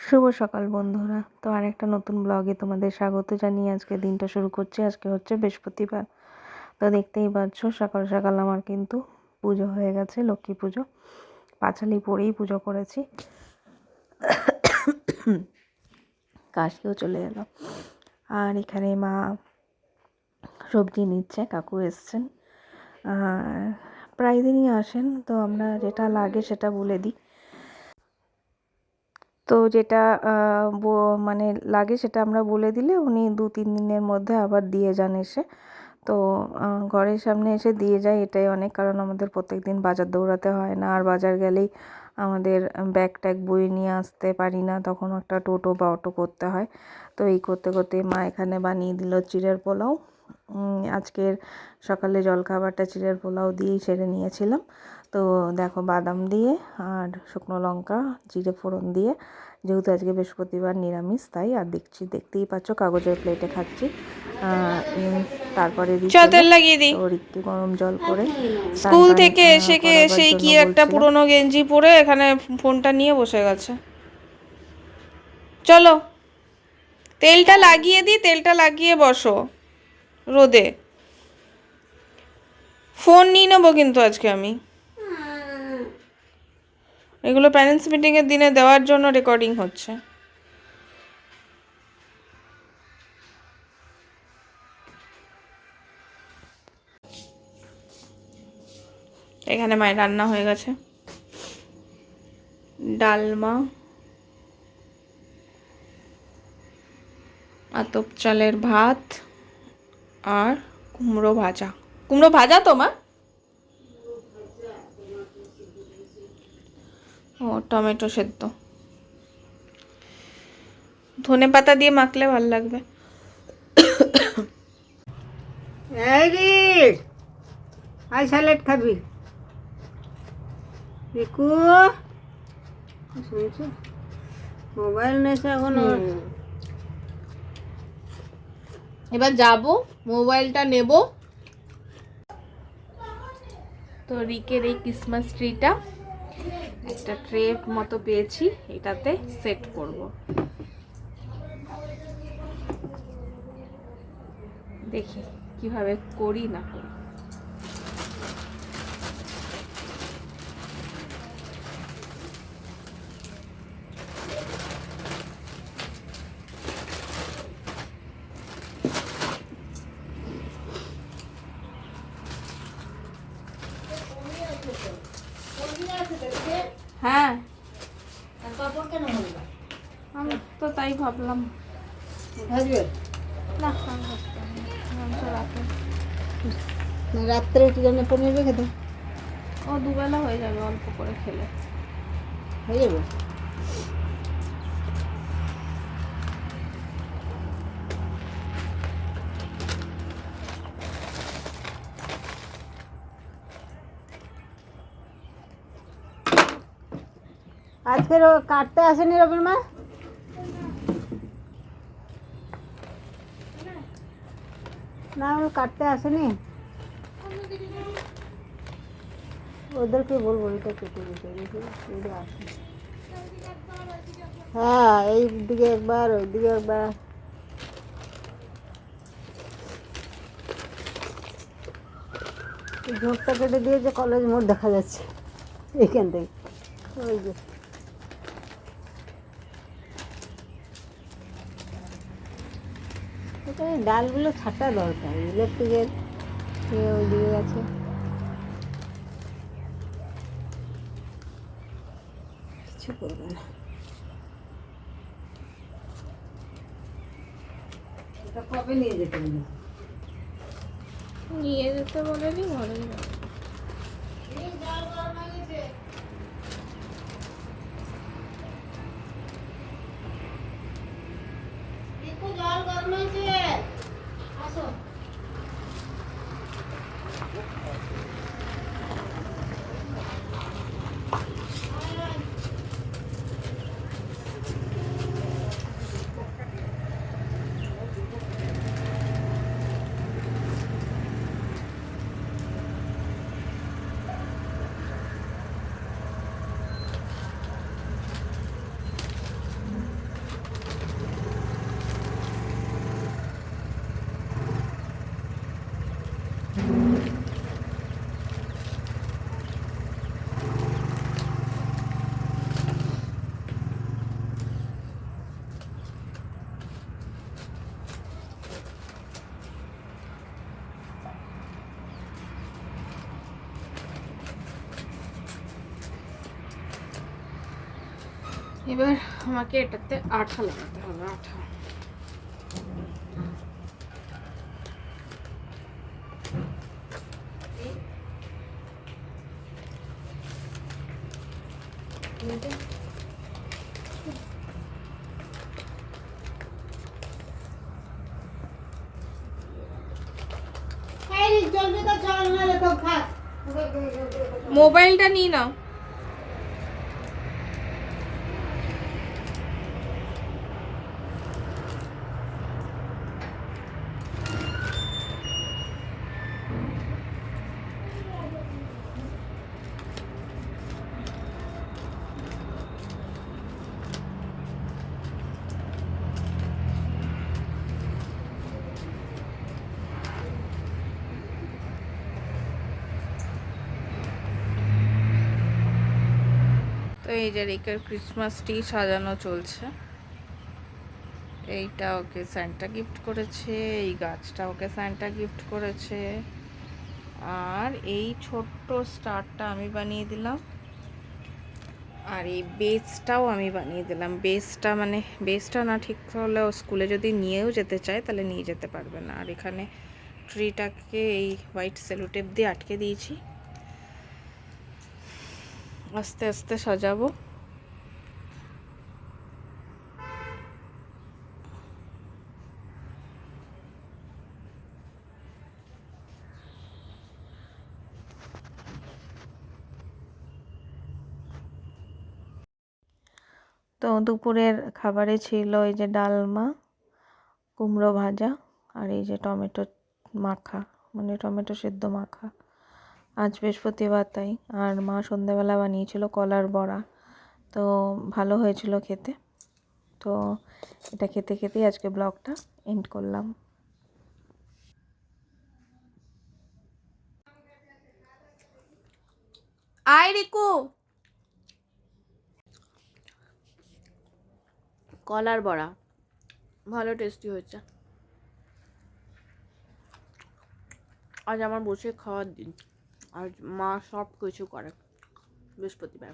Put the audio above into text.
শুভ সকাল বন্ধুরা। তো আরেকটা নতুন ব্লগে তোমাদের স্বাগত জানিয়ে আজকে দিনটা শুরু করছি। আজকে হচ্ছে বৃহস্পতিবার। তো দেখতেই পাচ্ছ সকাল সকাল আমার কিন্তু পুজো হয়ে গেছে, লক্ষ্মী পুজো। পাঁচালি পরেই পুজো করেছি, কাশিও চলে এলো। আর এখানে মা সবজি নিচ্ছে, কাকু এসছেন, প্রায় দিনই আসেন। তো আমরা যেটা লাগে সেটা বলে দিই। তো যেটা মানে লাগে সেটা আমরা বলে দিলে উনি 2-3 দিনের মধ্যে আবার দিয়ে যান এসে। তো ঘরের সামনে এসে দিয়ে যায়, এটাই অনেক। কারণ আমাদের প্রত্যেক দিন বাজার দৌড়াতে হয় না, আর বাজার গেলেই আমাদের ব্যাগ ট্যাগ বয়ে নিয়ে আসতে পারি না, তখন একটা টোটো বা অটো করতে হয়। তো এই করতে করতে মা এখানে বানিয়ে দিল চিড়ের পোলাও। আজকের সকালে জলখাবারটা চিড়ের পোলাও দিয়েই সেরে নিয়েছিলাম। তো দেখো বাদাম দিয়ে আর শুকনো লঙ্কা জিরে ফোড়ন দিয়ে, যেহেতু আজকে বৃহস্পতিবার নিরামিষ তাই। আর দেখতেই পাচ্ছ কাগজের প্লেটে খাচ্ছি। তারপরে তেল লাগিয়ে দিই। ওর একটু গরম জল করে স্কুল থেকে এসে সেই কি একটা পুরনো গেঞ্জি পরে এখানে ফোনটা নিয়ে বসে গেছে। চলো তেলটা লাগিয়ে দিই, তেলটা লাগিয়ে বসো রোদে। ফোন নিয়ে নেবো কিন্তু আজকে আমি। এগুলো প্যারেন্টস মিটিংয়ের দিনে দেওয়ার জন্য রেকর্ডিং হচ্ছে। এখানে মায়ের রান্না হয়ে গেছে, ডালমা, আতপ চালের ভাত আর কুমড়ো ভাজা। কুমড়ো ভাজা তো মা? ও টমেটো সেদ্ধ, ধনে পাতা দিয়ে মাখলে ভালো লাগবে। আই স্যালাড খাবি রিকু? শুনছো মোবাইল নেছে এখন। এবার যাব, মোবাইলটা নেব। তো রিকের এই ক্রিসমাস ট্রিটা একটা ট্রে মতো পেয়েছি, এটাতে সেট করব। দেখি কিভাবে করি না করি। হ্যাঁ, আমি তো তাই ভাবলাম। রাত্রে একটু জন্য পনির রেখে দাও। ও দুবেলা হয়ে যাবে অল্প করে খেলে। হয়ে যাবে। আজকে কাটতে আসেনি রবির মা? না কাটতে আসেনি, ওদেরকে বলবো এটা কেটে দিতে। হ্যাঁ, এই দিকে একবার ওই দিকে একবার। ঝোঁকটা কেটে দিয়েছে, কলেজ মোড় দেখা যাচ্ছে এইখান থেকে। ওই যে ডালগুলো ছাটা দরকার, ইলেকট্রিকের ওই দিকে আছে। কিছু করবে না, এটা কবে নিয়ে যেতে হবে? নিয়ে যেতে বলেনি, ঘরে যাবে। জল গরম হয়েছে, আসো। এবার আমাকে এটাতে আঠা লাগাতে হবে, আঠা। মোবাইলটা নিয়ে নাও। তো এই যে রিকের ক্রিসমাস ট্রি সাজানো চলছে। এইটা ওকে স্যান্টা গিফট করেছে, এই গাছটা ওকে স্যান্টা গিফট করেছে, আর এই ছোট্ট স্টারটা আমি বানিয়ে দিলাম, আর এই বেসটাও আমি বানিয়ে দিলাম। বেসটা মানে বেসটা না ঠিক হলে ও স্কুলে যদি নিয়েও যেতে চায় তাহলে নিয়ে যেতে পারবে না। আর এখানে ট্রিটাকে এই হোয়াইট সেলোটেপ দিয়ে আটকে দিয়েছি, আস্তে আস্তে সাজাবো। তো দুপুরের খাবারে ছিল এই যে ডালমা, কুমড়ো ভাজা, আর এই যে টমেটো মাখা, মানে টমেটো সেদ্ধ মাখা। আজ বৃহস্পতিবার তাই। আর মা সন্ধ্যেবেলা বানিয়েছিল কলার বড়া, তো ভালো হয়েছিল খেতে। তো এটা খেতে খেতেই আজকে ব্লগটা এন্ড করলাম। আয় রিকু, কলার বড়া ভালো টেস্টি হয়েছে। আজ আমার বসে খাওয়ার দিন, আর মা সব কিছু করে বৃহস্পতিবার।